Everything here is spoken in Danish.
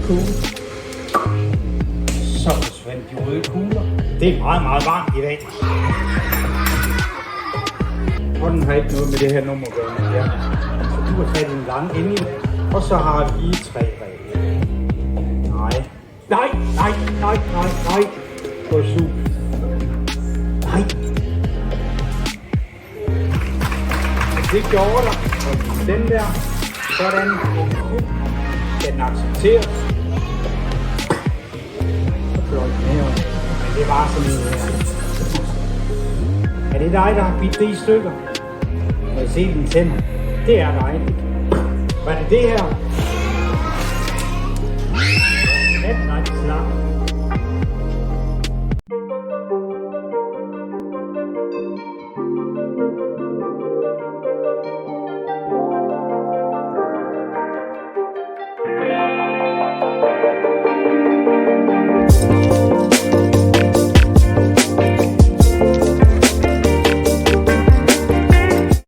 kugle. Så forsvandt de røde kugler. Det er meget, meget varmt i dag. Og den har ikke noget med det her nummer at gøre. Ja. Så du har taget en lang ende i det. Og så har vi 3 regler. Nej. Nej, nej, nej, nej, nej. Gå su. Nej. Det gjorde der. Og den der. Sådan. Den accepteres. Så fløj den her. Men det var sådan noget her. Er det dig, der har bidt det i stykker? Må jeg se dine tænder? Det er dig. Var det det her?